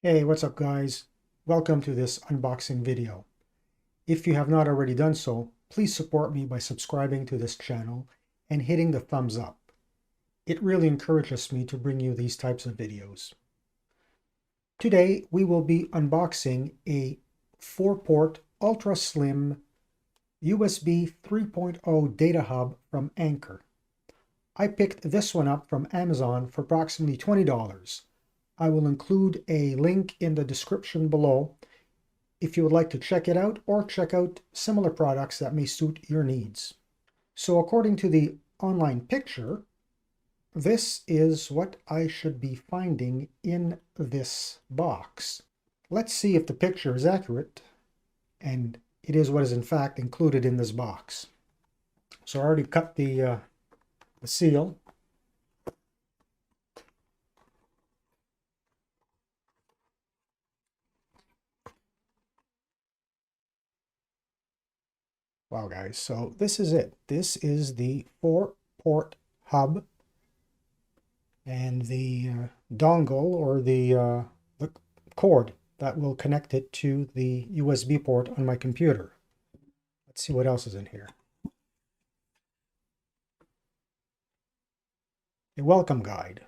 Hey, what's up guys? Welcome to this unboxing video. If you have not already done so, please support me by subscribing to this channel and hitting the thumbs up. It really encourages me to bring you these types of videos. Today we will be unboxing a 4-port ultra slim USB 3.0 data hub from Anker. I picked this one up from Amazon for approximately $20. I will include a link in the description below if you would like to check it out or check out similar products that may suit your needs. So according to the online picture, this is what I should be finding in this box. Let's see if the picture is accurate and it is what is in fact included in this box. So I already cut the seal. Wow, guys, so this is it. This is the 4-port hub and the dongle or the cord that will connect it to the USB port on my computer. Let's see what else is in here. A welcome guide.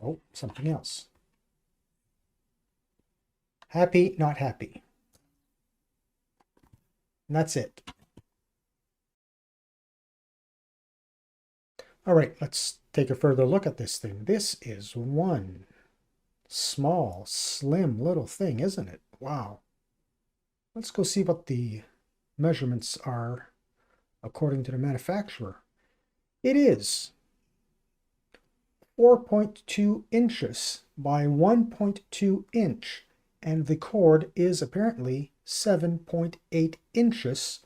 Oh, something else. Happy, not happy. And that's it. All right, let's take a further look at this thing. This is one small, slim little thing, isn't it? Wow. Let's go see what the measurements are according to the manufacturer. It is 4.2 inches by 1.2 inch. And the cord is apparently 7.8 inches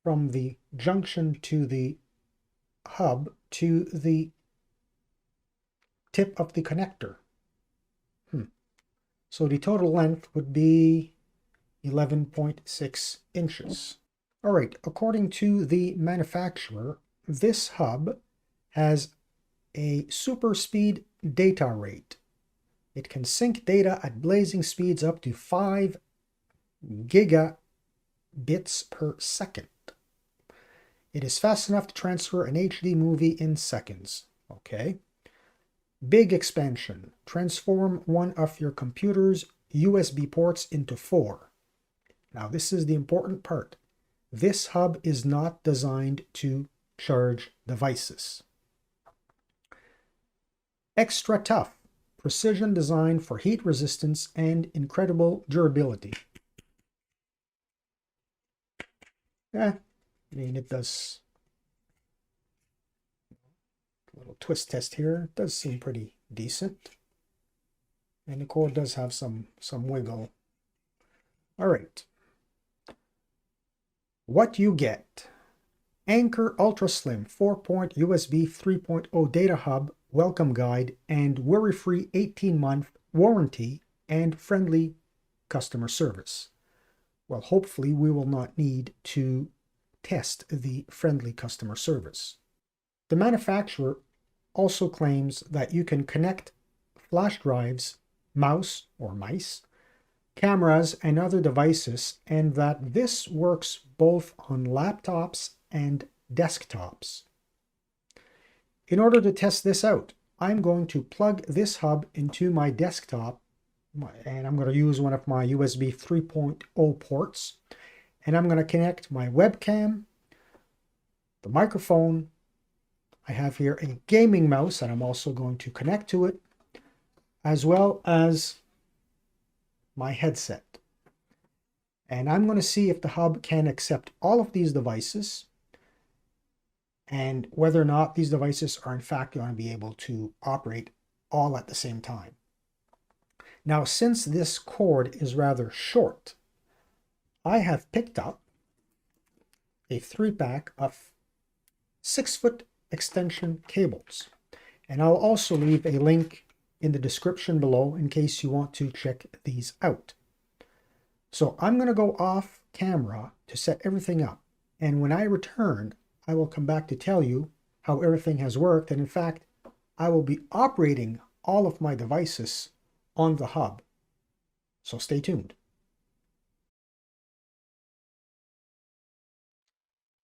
from the junction to the hub to the tip of the connector. So the total length would be 11.6 inches. All right, according to the manufacturer, this hub has a super speed data rate. It can sync data at blazing speeds up to 5 gigabits per second. It is fast enough to transfer an HD movie in seconds. Okay. Big expansion. Transform one of your computer's USB ports into 4. Now this is the important part. This hub is not designed to charge devices. Extra tough. Precision design for heat resistance and incredible durability. I mean, it does a little twist test here. It does seem pretty decent. And the cord does have some wiggle. All right. What you get. Anker Ultra Slim 4-port USB 3.0 data hub welcome guide and worry-free 18-month warranty and friendly customer service. Well, hopefully we will not need to test the friendly customer service. The manufacturer also claims that you can connect flash drives, mouse or mice, cameras, and other devices, and that this works both on laptops and desktops. In order to test this out, I'm going to plug this hub into my desktop, and I'm going to use one of my USB 3.0 ports, and I'm going to connect my webcam, the microphone. I have here a gaming mouse that I'm also going to connect to it, as well as my headset. And I'm going to see if the hub can accept all of these devices and whether or not these devices are in fact going to be able to operate all at the same time. Now, since this cord is rather short, I have picked up a 3-pack of 6-foot extension cables. And I'll also leave a link in the description below in case you want to check these out. So I'm going to go off camera to set everything up. And when I return, I will come back to tell you how everything has worked and in fact I will be operating all of my devices on the hub. So stay tuned.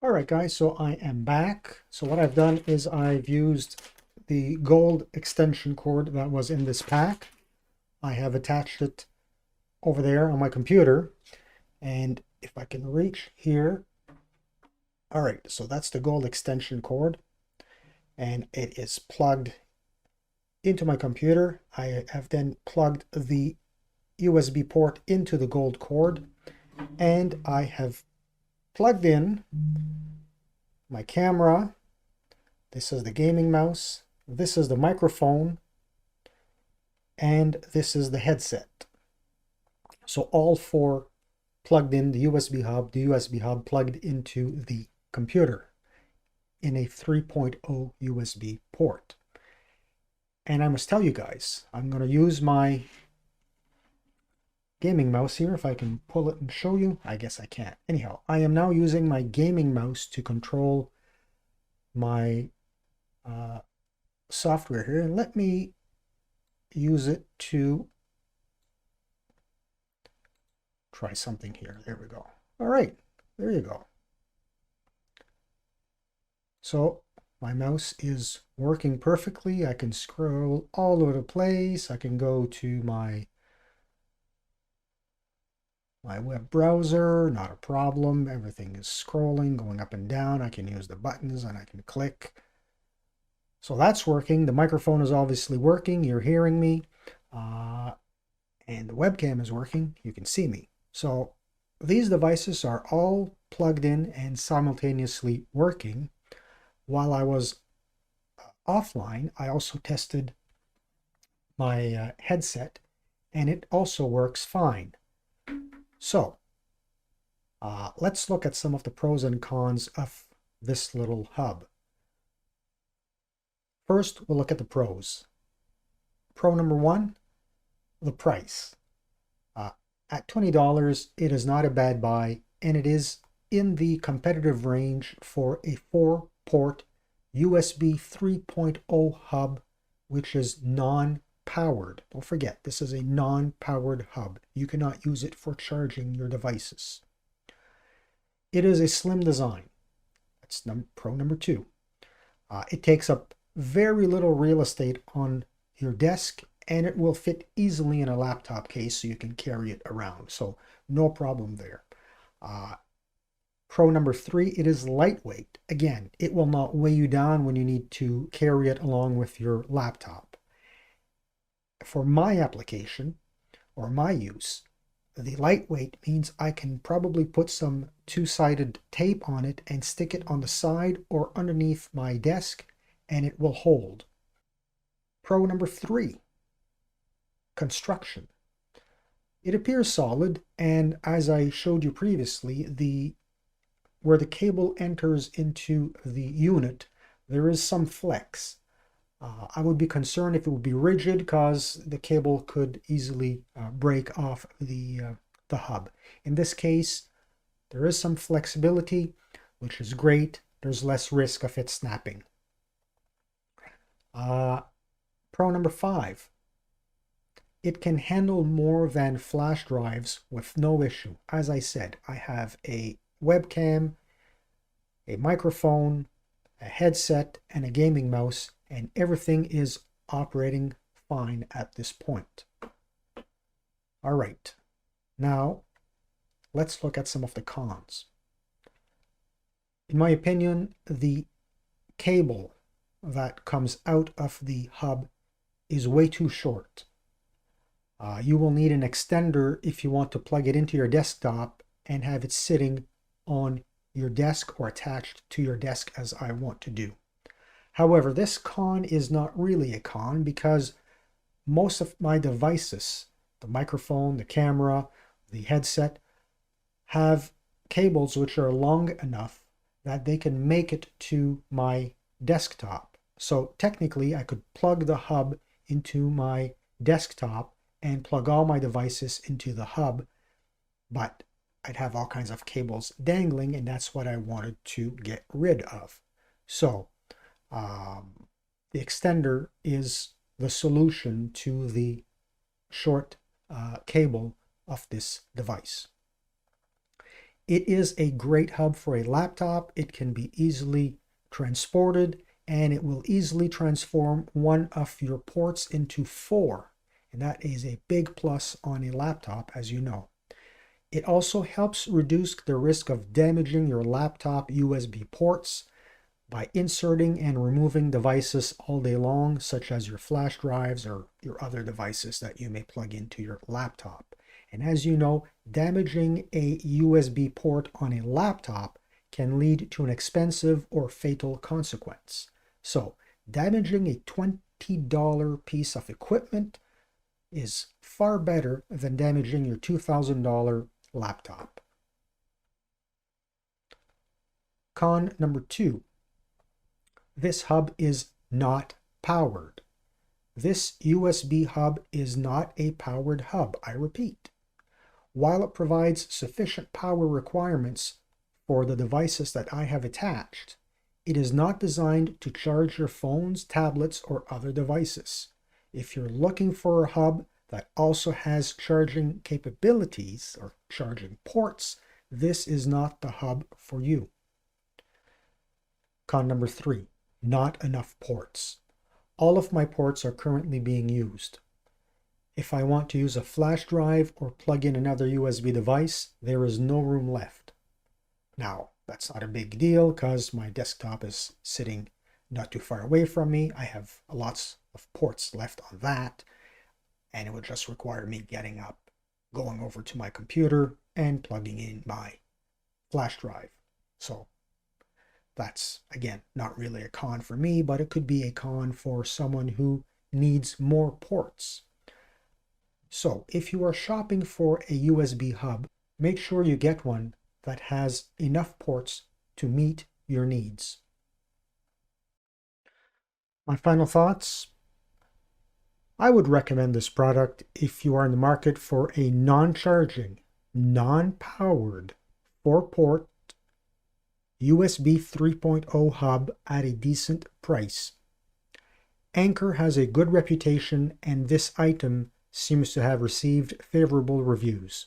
All right, guys, so I am back. So what I've done is I've used the gold extension cord that was in this pack. I have attached it over there on my computer. And if I can reach here, all right, so that's the gold extension cord. And it is plugged into my computer. I have then plugged the USB port into the gold cord. And I have plugged in my camera. This is the gaming mouse. This is the microphone. And this is the headset. So all four plugged in the USB hub plugged into the computer in a 3.0 USB port. And I must tell you guys, I'm going to use my gaming mouse here. If I can pull it and show you, I guess I can't. Anyhow, I am now using my gaming mouse to control my software here. And let me use it to try something here. There we go. All right, there you go. So my mouse is working perfectly. I can scroll all over the place. I can go to my web browser, not a problem. Everything is scrolling, going up and down. I can use the buttons and I can click. So that's working. The microphone is obviously working. You're hearing me. And the webcam is working. You can see me. So these devices are all plugged in and simultaneously working. While I was offline, I also tested my headset, and it also works fine. So let's look at some of the pros and cons of this little hub. First, we'll look at the pros. Pro number one, the price. At $20, it is not a bad buy, and it is in the competitive range for a 4-port USB 3.0 hub, which is non-powered. Don't forget, this is a non-powered hub. You cannot use it for charging your devices. It is a slim design. That's pro number two. It takes up very little real estate on your desk, and it will fit easily in a laptop case so you can carry it around. So no problem there. Pro number three, it is lightweight. Again, it will not weigh you down when you need to carry it along with your laptop. For my application or my use, the lightweight means I can probably put some two-sided tape on it and stick it on the side or underneath my desk, and it will hold. Pro number three, construction. It appears solid, and as I showed you previously, where the cable enters into the unit, there is some flex. I would be concerned if it would be rigid, because the cable could easily break off the hub. In this case, there is some flexibility, which is great. There's less risk of it snapping. Pro number five, it can handle more than flash drives with no issue. As I said, I have a webcam, a microphone, a headset, and a gaming mouse, and everything is operating fine at this point. All right, now let's look at some of the cons. In my opinion, the cable that comes out of the hub is way too short. You will need an extender if you want to plug it into your desktop and have it sitting on your desk or attached to your desk, as I want to do. However, this con is not really a con, because most of my devices, the microphone, the camera, the headset, have cables which are long enough that they can make it to my desktop. So technically, I could plug the hub into my desktop and plug all my devices into the hub, but I'd have all kinds of cables dangling, and that's what I wanted to get rid of. So the extender is the solution to the short cable of this device. It is a great hub for a laptop. It can be easily transported, and it will easily transform one of your ports into 4. And that is a big plus on a laptop, as you know. It also helps reduce the risk of damaging your laptop USB ports by inserting and removing devices all day long, such as your flash drives or your other devices that you may plug into your laptop. And as you know, damaging a USB port on a laptop can lead to an expensive or fatal consequence. So, damaging a $20 piece of equipment is far better than damaging your $2,000 laptop. Con number 2. This hub is not powered. This USB hub is not a powered hub, I repeat. While it provides sufficient power requirements for the devices that I have attached, it is not designed to charge your phones, tablets, or other devices. If you're looking for a hub that also has charging capabilities or charging ports, this is not the hub for you. Con number 3. Not enough ports. All of my ports are currently being used. If I want to use a flash drive or plug in another USB device, there is no room left. Now, that's not a big deal because my desktop is sitting not too far away from me. I have lots of ports left on that, and it would just require me getting up, going over to my computer, and plugging in my flash drive. So that's, again, not really a con for me, but it could be a con for someone who needs more ports. So if you are shopping for a USB hub, make sure you get one that has enough ports to meet your needs. My final thoughts. I would recommend this product if you are in the market for a non-charging, non-powered, 4-port USB 3.0 hub at a decent price. Anker has a good reputation, and this item seems to have received favorable reviews.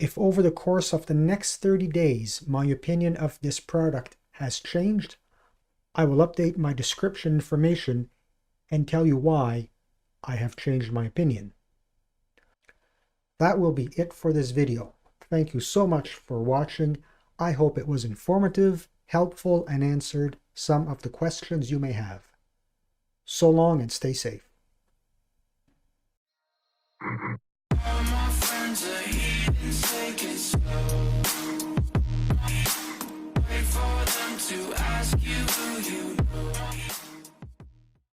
If over the course of the next 30 days my opinion of this product has changed, I will update my description information and tell you why I have changed my opinion. That will be it for this video. Thank you so much for watching. I hope it was informative, helpful, and answered some of the questions you may have. So long and stay safe. All my friends are heathens, take it slow. Wait for them to ask you who you know.